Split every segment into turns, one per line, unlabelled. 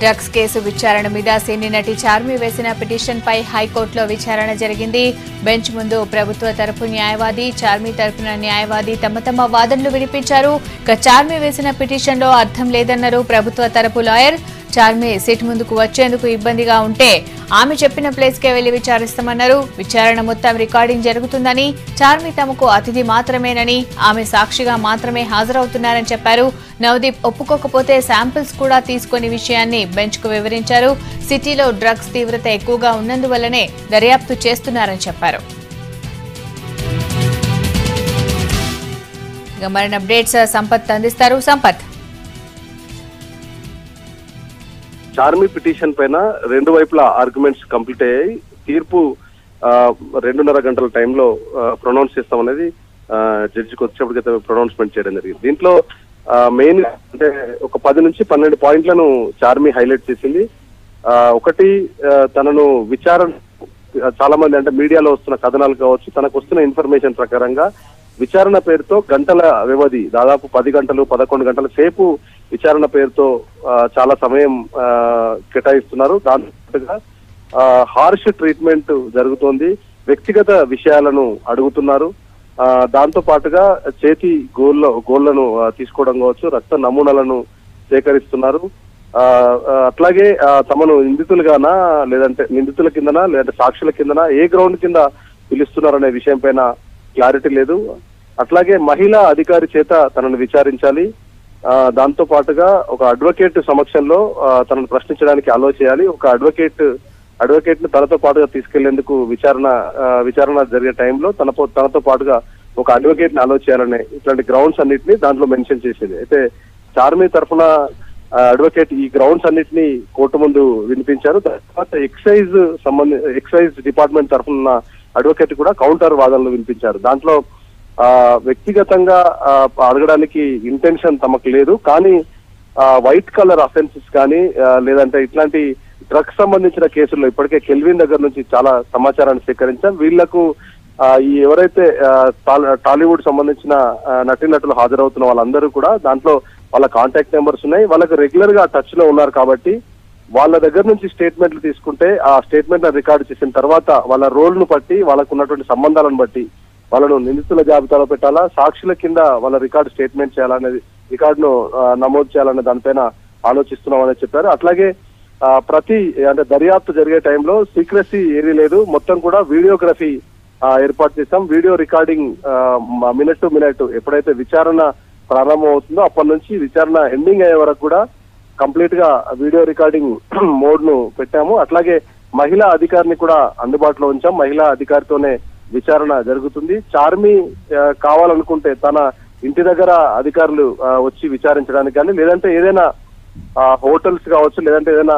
Drugs case విచారణ మీద సినీ నటి చార్మి వేసిన పిటిషన్పై హైకోర్టులో విచారణ జరిగింది. బెంచ్ ముందు ప్రభుత్వ తరపు న్యాయవాది, చార్మి తరపున న్యాయవాది తమ వాదనలు వినిపించారు. ఇక చార్మి వేసిన పిటిషన్లో అర్థం లేదన్నారు ప్రభుత్వ తరపు లాయర్. చార్మి సిట్ ముందుకు వచ్చేందుకు ఇబ్బందిగా ఉంటే ఆమె చెప్పిన ప్లేస్కే వెళ్లి విచారిస్తామన్నారు. విచారణ మొత్తం రికార్డింగ్ జరుగుతుందని, చార్మి తమకు అతిథి మాత్రమేనని, ఆమె సాక్షిగా మాత్రమే హాజరవుతున్నారని చెప్పారు. నవదీప్ ఒప్పుకోకపోతే శాంపిల్స్ కూడా తీసుకునే విషయాన్ని బెంచ్ కు వివరించారు. సిటీలో డ్రగ్స్ తీవ్రత ఎక్కువగా ఉన్నందువల్లనే దర్యాప్తు చేస్తున్నారని చెప్పారు. మరిన్ని అప్డేట్స్ సంపత్ అందిస్తారు. సంపత్,
చార్మి పిటిషన్ పైన రెండు వైపుల ఆర్గ్యుమెంట్స్ కంప్లీట్ అయ్యాయి. తీర్పు 2.5 గంటల టైంలో ప్రొనౌన్స్ చేస్తామనేది జడ్జికి వచ్చేప్పటికైతే ప్రొనౌన్స్మెంట్ చేయడం జరిగింది. దీంట్లో మెయిన్ అంటే ఒక 10 నుంచి 12 పాయింట్లను చార్మి హైలైట్ చేసింది. ఒకటి, తనను విచారణ చాలా మంది అంటే మీడియాలో వస్తున్న కథనాలు కావచ్చు, తనకు వస్తున్న ఇన్ఫర్మేషన్ ప్రకారంగా విచారణ పేరుతో గంటల వ్యవధి, దాదాపు 10 గంటలు 11 గంటల సేపు విచారణ పేరుతో చాలా సమయం కేటాయిస్తున్నారు. దాంతో హార్ష్ ట్రీట్మెంట్ జరుగుతోంది. వ్యక్తిగత విషయాలను అడుగుతున్నారు. దాంతో పాటుగా చేతి గోళ్లను తీసుకోవడం కావచ్చు, రక్త నమూనాలను సేకరిస్తున్నారు. అట్లాగే తమను నిందితులుగానా లేదంటే నిందితుల కిందనా లేదంటే సాక్షుల కిందనా ఏ గ్రౌండ్ కింద పిలుస్తున్నారనే విషయం పైన క్లారిటీ లేదు. అట్లాగే మహిళా అధికారి చేత తనను విచారించాలి. దాంతో పాటుగా ఒక అడ్వకేట్ సమక్షంలో తనను ప్రశ్నించడానికి అలో చేయాలి. ఒక అడ్వకేట్ ను తనతో పాటుగా తీసుకెళ్లేందుకు విచారణ జరిగే టైంలో తనతో పాటుగా ఒక అడ్వకేట్ ని అలో చేయాలనే ఇట్లాంటి గ్రౌండ్స్ అన్నిటిని దాంట్లో మెన్షన్ చేసింది. అయితే చార్మి తరఫున అడ్వకేట్ ఈ గ్రౌండ్స్ అన్నిటిని కోర్టు ముందు వినిపించారు. తర్వాత ఎక్సైజ్ డిపార్ట్మెంట్ తరఫున అడ్వకేట్ కూడా కౌంటర్ వాదనలు వినిపించారు. దాంట్లో వ్యక్తిగతంగా అడగడానికి ఇంటెన్షన్ తమకు లేదు, కానీ వైట్ కలర్ అఫెన్సెస్ కానీ లేదంటే ఇట్లాంటి డ్రగ్స్ సంబంధించిన కేసుల్లో ఇప్పటికే కెల్విన్ దగ్గర నుంచి చాలా సమాచారాన్ని సేకరించాం. వీళ్లకు ఈ ఎవరైతే టాలీవుడ్ సంబంధించిన నటీనటులు హాజరవుతున్న వాళ్ళందరూ కూడా దాంట్లో వాళ్ళ కాంటాక్ట్ నెంబర్స్ ఉన్నాయి. వాళ్ళకు రెగ్యులర్ గా టచ్ లో ఉన్నారు కాబట్టి వాళ్ళ దగ్గర నుంచి స్టేట్మెంట్లు తీసుకుంటే ఆ స్టేట్మెంట్ రికార్డు చేసిన తర్వాత వాళ్ళ రోల్ ను బట్టి, వాళ్ళకు ఉన్నటువంటి సంబంధాలను బట్టి వాళ్ళను నిందితుల జాబితాలో పెట్టాలా, సాక్షుల కింద వాళ్ళ రికార్డు స్టేట్మెంట్ చేయాలనేది, రికార్డును నమోదు చేయాలనే దానిపైన ఆలోచిస్తున్నామని చెప్పారు. అట్లాగే ప్రతి అంటే దర్యాప్తు జరిగే టైంలో సీక్రెసీ ఏది లేదు, మొత్తం కూడా వీడియోగ్రఫీ ఏర్పాటు చేశాం. Video recording minute to minute ఎప్పుడైతే విచారణ ప్రారంభం అవుతుందో అప్పటి నుంచి విచారణ ఎండింగ్ అయ్యే వరకు కూడా కంప్లీట్ గా వీడియో రికార్డింగ్ మోడ్ ను పెట్టాము. అట్లాగే మహిళా అధికారిని కూడా అందుబాటులో ఉంచాం. మహిళా అధికారితోనే విచారణ జరుగుతుంది. చార్మి కావాలనుకుంటే తన ఇంటి దగ్గర అధికారులు వచ్చి విచారించడానికి కానీ, లేదంటే ఏదైనా హోటల్స్ కావచ్చు, లేదంటే ఏదైనా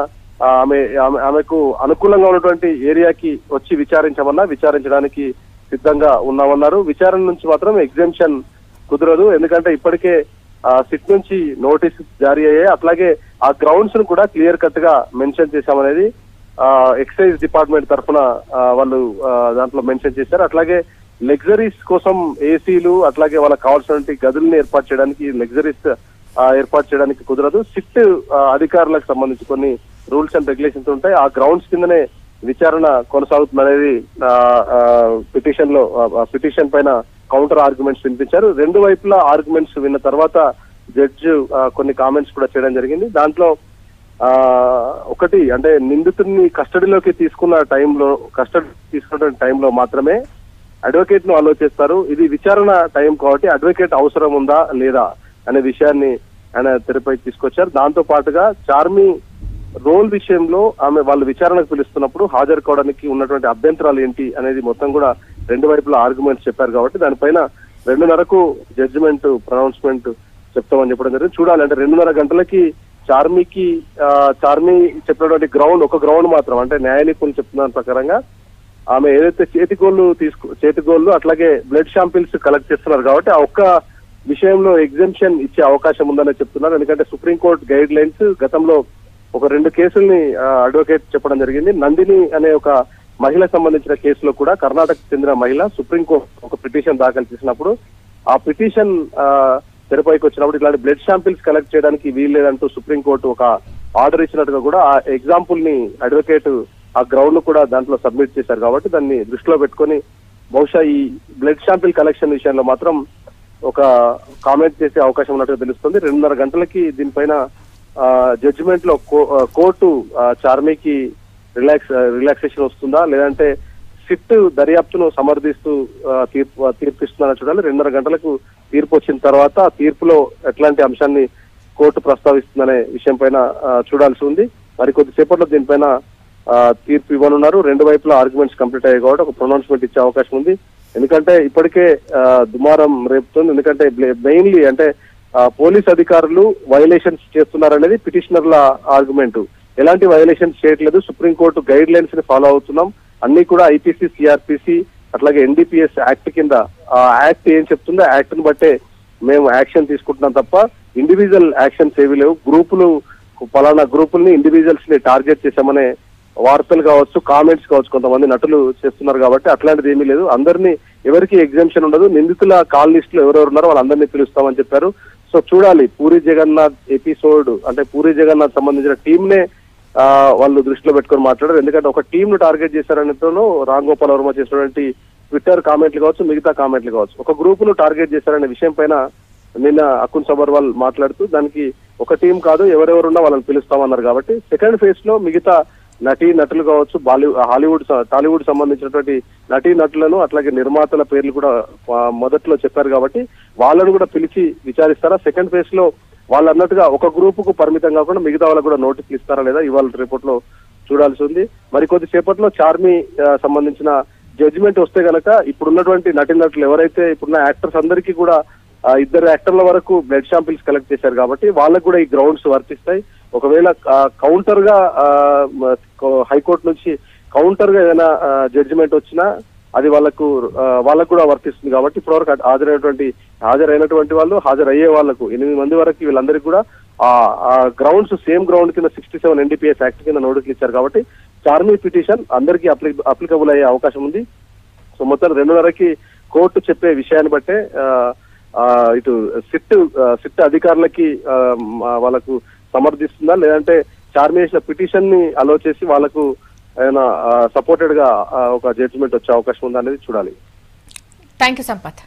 ఆమెకు అనుకూలంగా ఉన్నటువంటి ఏరియాకి వచ్చి విచారించడానికి సిద్ధంగా ఉన్నామన్నారు. విచారణ నుంచి మాత్రం ఎగ్జెంప్షన్ కుదరదు, ఎందుకంటే ఇప్పటికే సిట్ నుంచి నోటీస్ జారీ అయ్యాయి. అట్లాగే ఆ గ్రౌండ్స్ ను కూడా క్లియర్ కట్ గా మెన్షన్ చేశామనేది ఎక్సైజ్ డిపార్ట్మెంట్ తరఫున వాళ్ళు దాంట్లో మెన్షన్ చేశారు. అట్లాగే లగ్జరీస్ కోసం ఏసీలు, అట్లాగే వాళ్ళకి కావాల్సినటువంటి గదుల్ని ఏర్పాటు చేయడానికి కుదరదు. సిట్ అధికారులకు సంబంధించి కొన్ని రూల్స్ అండ్ రెగ్యులేషన్స్ ఉంటాయి. ఆ గ్రౌండ్స్ కిందనే విచారణ కొనసాగుతుందనేది పిటిషన్ పైన కౌంటర్ ఆర్గ్యుమెంట్స్ వినిపించారు. రెండు వైపులా ఆర్గ్యుమెంట్స్ విన్న తర్వాత జడ్జి కొన్ని కామెంట్స్ కూడా చేయడం జరిగింది. దాంట్లో ఒకటి అంటే నిందితుడిని కస్టడీలోకి తీసుకున్న టైంలో మాత్రమే అడ్వకేట్ ను అలో చేస్తారు. ఇది విచారణ టైం కాబట్టి అడ్వకేట్ అవసరం ఉందా లేదా అనే విషయాన్ని ఆయన తెరపైకి తీసుకొచ్చారు. దాంతో పాటుగా చార్మి రోల్ విషయంలో వాళ్ళు విచారణకు పిలుస్తున్నప్పుడు హాజరు కావడానికి ఉన్నటువంటి అభ్యంతరాలు ఏంటి అనేది మొత్తం కూడా రెండు వైపుల ఆర్గ్యుమెంట్స్ చెప్పారు కాబట్టి దానిపైన 2:30కు జడ్జిమెంట్ ప్రొనౌన్స్మెంట్ చెప్తామని చెప్పడం జరిగింది. చూడాలి అంటే 2:30 గంటలకి చార్మి చెప్పినటువంటి ఒక గ్రౌండ్ మాత్రం అంటే న్యాయ నిపుణులు చెప్తున్న ప్రకారంగా ఆమె ఏదైతే చేతిగోళ్లు అట్లాగే బ్లడ్ శాంపిల్స్ కలెక్ట్ చేస్తున్నారు కాబట్టి ఆ ఒక్క విషయంలో ఎగ్జెంప్షన్ ఇచ్చే అవకాశం ఉందని చెప్తున్నారు. ఎందుకంటే సుప్రీంకోర్టు గైడ్ లైన్స్ గతంలో ఒక 2 కేసుల్ని అడ్వకేట్ చెప్పడం జరిగింది. నందిని అనే ఒక మహిళకు సంబంధించిన కేసులో కూడా కర్ణాటకకు చెందిన మహిళ సుప్రీంకోర్టు ఒక పిటిషన్ దాఖలు చేసినప్పుడు ఆ పిటిషన్ తెరపైకి వచ్చినప్పుడు ఇట్లాంటి బ్లడ్ శాంపిల్స్ కలెక్ట్ చేయడానికి వీల్లేదంటూ సుప్రీంకోర్టు ఒక ఆర్డర్ ఇచ్చినట్టుగా కూడా ఆ ఎగ్జాంపుల్ ని అడ్వకేట్ ఆ గ్రౌండ్ కూడా దాంట్లో సబ్మిట్ చేశారు కాబట్టి దాన్ని దృష్టిలో పెట్టుకొని బహుశా ఈ బ్లడ్ శాంపిల్ కలెక్షన్ విషయంలో మాత్రం ఒక కామెంట్ చేసే అవకాశం ఉన్నట్టుగా తెలుస్తుంది. 2.5 గంటలకి దీనిపైన జడ్జిమెంట్ లో కోర్టు చార్మీకి రిలాక్సేషన్ వస్తుందా లేదంటే సిట్ దర్యాప్తును సమర్థిస్తూ తీర్పిస్తుందని చూడాలి. 2.5 గంటలకు తీర్పు వచ్చిన తర్వాత ఆ తీర్పులో ఎట్లాంటి అంశాన్ని కోర్టు ప్రస్తావిస్తుందనే విషయం పైన చూడాల్సి ఉంది. మరి కొద్దిసేపట్లో దీనిపైన తీర్పు ఇవ్వనున్నారు. 2 వైపులా ఆర్గ్యుమెంట్స్ కంప్లీట్ అయ్యాయి కాబట్టి ఒక ప్రొనౌన్స్మెంట్ ఇచ్చే అవకాశం ఉంది. ఎందుకంటే ఇప్పటికే దుమారం రేపుతుంది. ఎందుకంటే మెయిన్లీ అంటే పోలీస్ అధికారులు వైలేషన్స్ చేస్తున్నారనేది పిటిషనర్ల ఆర్గ్యుమెంట్. ఎలాంటి వైలేషన్స్ చేయట్లేదు, సుప్రీంకోర్టు గైడ్ లైన్స్ ని ఫాలో అవుతున్నాం, అన్ని కూడా ఐపీసీ, సిఆర్పిసి అట్లాగే ఎన్డీపీఎస్ యాక్ట్ కింద ఆ యాక్ట్ ఏం చెప్తుందో యాక్ట్ ని బట్టే మేము యాక్షన్ తీసుకుంటున్నాం తప్ప ఇండివిజువల్ యాక్షన్స్ ఏవి లేవు. గ్రూపులు పలానా గ్రూపుల్ని ఇండివిజువల్స్ ని టార్గెట్ చేశామనే వార్తలు కావచ్చు, కామెంట్స్ కావచ్చు కొంతమంది నటులు చేస్తున్నారు కాబట్టి అట్లాంటిది ఏమీ లేదు. అందరినీ ఎవరికి ఎగ్జామ్షన్ ఉండదు. నిందితుల కాల్ లిస్ట్ లో ఎవరెవరు ఉన్నారో వాళ్ళందరినీ పిలుస్తామని చెప్పారు. సో చూడాలి పూరి జగన్నాథ్ ఎపిసోడ్ అంటే పూరి జగన్నాథ్ సంబంధించిన టీమ్ నే వాళ్ళు దృష్టిలో పెట్టుకొని మాట్లాడారు. ఎందుకంటే ఒక టీమ్ ను టార్గెట్ చేశారనేతోనూ రామ్ గోపాల్ వర్మ చేసినటువంటి ట్విట్టర్ కామెంట్లు కావచ్చు, మిగతా కామెంట్లు కావచ్చు, ఒక గ్రూప్ ను టార్గెట్ చేశారనే విషయం పైన నిన్న అకున్ సబర్వాల్ మాట్లాడుతూ దానికి ఒక టీం కాదు ఎవరెవరున్నా వాళ్ళని పిలుస్తామన్నారు. కాబట్టి సెకండ్ ఫేజ్ లో మిగతా నటులు కావచ్చు, టాలీవుడ్ సంబంధించినటువంటి నటులను అట్లాగే నిర్మాతల పేర్లు కూడా మొదట్లో చెప్పారు కాబట్టి వాళ్ళను కూడా పిలిచి విచారిస్తారా, సెకండ్ ఫేజ్ లో వాళ్ళు అన్నట్టుగా ఒక గ్రూప్ కు పరిమితం కాకుండా మిగతా వాళ్ళకు కూడా నోటీసులు ఇస్తారా లేదా ఇవాళ రిపోర్ట్ లో చూడాల్సి ఉంది. మరి కొద్దిసేపట్లో చార్మి సంబంధించిన జడ్జిమెంట్ వస్తే గనక ఇప్పుడున్నటువంటి నటులు ఎవరైతే ఇప్పుడున్న యాక్టర్స్ అందరికీ కూడా 2 యాక్టర్ల వరకు బ్లడ్ శాంపిల్స్ కలెక్ట్ చేశారు కాబట్టి వాళ్ళకు కూడా ఈ గ్రౌండ్స్ వర్తిస్తాయి. ఒకవేళ కౌంటర్ గా హైకోర్టు నుంచి కౌంటర్ గా ఏదైనా జడ్జిమెంట్ వచ్చినా అది వాళ్ళకు కూడా వర్తిస్తుంది. కాబట్టి ఇప్పటివరకు హాజరైనటువంటి వాళ్ళు హాజరయ్యే వాళ్ళకు 8 మంది వరకు వీళ్ళందరికీ కూడా ఆ గ్రౌండ్స్ సేమ్ గ్రౌండ్ కింద 67 ఎన్డీపీఎస్ యాక్ట్ కింద నోటీసులు ఇచ్చారు. కాబట్టి చార్మీ పిటిషన్ అందరికీ అప్లికబుల్ అయ్యే అవకాశం ఉంది. సో మొత్తం 2:30కి కోర్టు చెప్పే విషయాన్ని బట్టే ఇటు సిట్ అధికారులకి వాళ్ళకు సమర్థిస్తుందా లేదంటే చార్మీ చేసిన పిటిషన్ ని అలో చేసి వాళ్ళకు ఏమైనా సపోర్టెడ్ గా ఒక జడ్జిమెంట్ వచ్చే అవకాశం ఉందా అనేది చూడాలి.
Thank you Sampath.